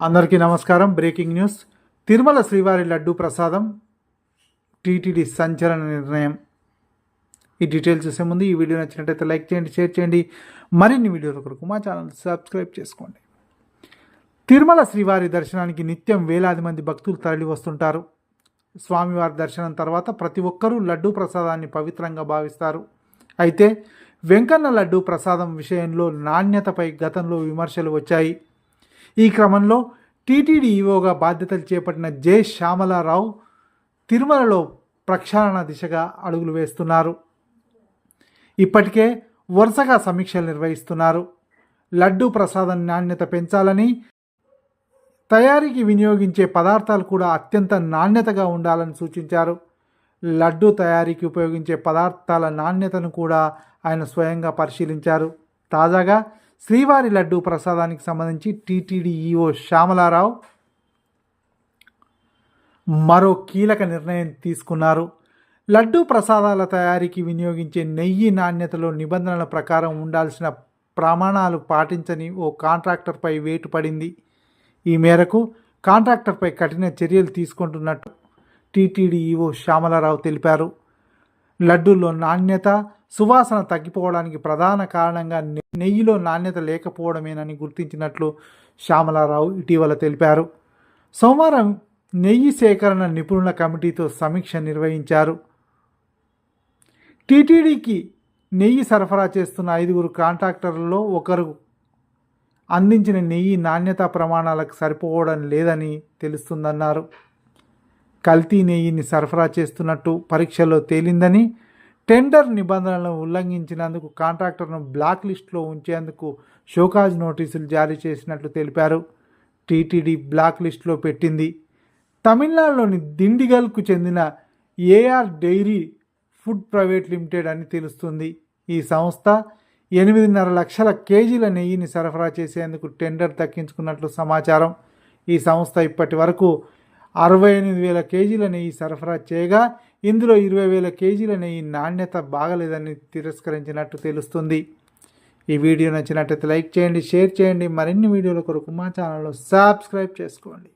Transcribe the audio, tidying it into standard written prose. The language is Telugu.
అందరికీ నమస్కారం. Breaking news. తిరుమల శ్రీవారి లడ్డూ ప్రసాదం టీటీడీ సంచలన నిర్ణయం. ఈ డీటెయిల్స్ చూసే ముందు ఈ వీడియో నచ్చినట్లయితే లైక్ చేయండి, షేర్ చేయండి. మరిన్ని వీడియోల కొరకు మా ఛానల్ సబ్స్క్రైబ్ చేసుకోండి. తిరుమల శ్రీవారి దర్శనానికి నిత్యం వేలాది మంది భక్తులు తరలి వస్తుంటారు. స్వామివారి దర్శనం తర్వాత ప్రతి ఒక్కరూ లడ్డూ ప్రసాదాన్ని పవిత్రంగా భావిస్తారు. అయితే వెంకన్న లడ్డూ ప్రసాదం విషయంలో నాణ్యతపై గతంలో విమర్శలు వచ్చాయి. ఈ క్రమంలో టీటీడీ ఈవోగా బాధ్యతలు చేపట్టిన జె శ్యామలారావు తిరుమలలో ప్రక్షాళన దిశగా అడుగులు వేస్తున్నారు. ఇప్పటికే వరుసగా సమీక్షలు నిర్వహిస్తున్నారు. లడ్డూ ప్రసాదం నాణ్యత పెంచాలని, తయారీకి వినియోగించే పదార్థాలు కూడా అత్యంత నాణ్యతగా ఉండాలని సూచించారు. లడ్డూ తయారీకి ఉపయోగించే పదార్థాల నాణ్యతను కూడా ఆయన స్వయంగా పరిశీలించారు. తాజాగా శ్రీవారి లడ్డూ ప్రసాదానికి సంబంధించి టీటీడీ ఈవో శ్యామలారావు మరో కీలక నిర్ణయం తీసుకున్నారు. లడ్డూ ప్రసాదాల తయారీకి వినియోగించే నెయ్యి నాణ్యతలో నిబంధనల ప్రకారం ఉండాల్సిన ప్రమాణాలు పాటించని ఓ కాంట్రాక్టర్పై వేటు పడింది. ఈ మేరకు కాంట్రాక్టర్పై కఠిన చర్యలు తీసుకుంటున్నట్టు టీటీడీ ఈవో శ్యామలారావు తెలిపారు. లడ్డూల్లో నాణ్యత, సువాసన తగ్గిపోవడానికి ప్రధాన కారణంగా నెయ్యిలో నాణ్యత లేకపోవడమేనని గుర్తించినట్లు శ్యామలారావు ఇటీవల తెలిపారు. సోమవారం నెయ్యి సేకరణ నిపుణుల కమిటీతో సమీక్ష నిర్వహించారు. టీటీడీకి నెయ్యి సరఫరా చేస్తున్న 5 కాంట్రాక్టర్లలో ఒకరు అందించిన నెయ్యి నాణ్యతా ప్రమాణాలకు సరిపోవడం లేదని తెలుస్తుందన్నారు. కల్తీ నెయ్యిని సరఫరా చేస్తున్నట్టు పరీక్షల్లో తేలిందని, టెండర్ నిబంధనలను ఉల్లంఘించినందుకు కాంట్రాక్టర్ను బ్లాక్ లిస్టులో ఉంచేందుకు షోకాజ్ నోటీసులు జారీ చేసినట్లు తెలిపారు. టీటీడీ బ్లాక్ లిస్టులో పెట్టింది తమిళనాడులోని దిండిగల్కు చెందిన ఏఆర్ డైరీ ఫుడ్ ప్రైవేట్ లిమిటెడ్ అని తెలుస్తుంది. ఈ సంస్థ 8.5 లక్షల కేజీల నెయ్యిని సరఫరా చేసేందుకు టెండర్ దక్కించుకున్నట్లు సమాచారం. ఈ సంస్థ ఇప్పటి వరకు 68,000 కేజీల నెయ్యి సరఫరా చేయగా ఇందులో 20,000 కేజీల నెయ్యి నాణ్యత బాగలేదని తిరస్కరించినట్టు తెలుస్తుంది. ఈ వీడియో నచ్చినట్లయితే లైక్ చేయండి, షేర్ చేయండి. మరిన్ని వీడియోల కొరకు మా ఛానల్లో సబ్స్క్రైబ్ చేసుకోండి.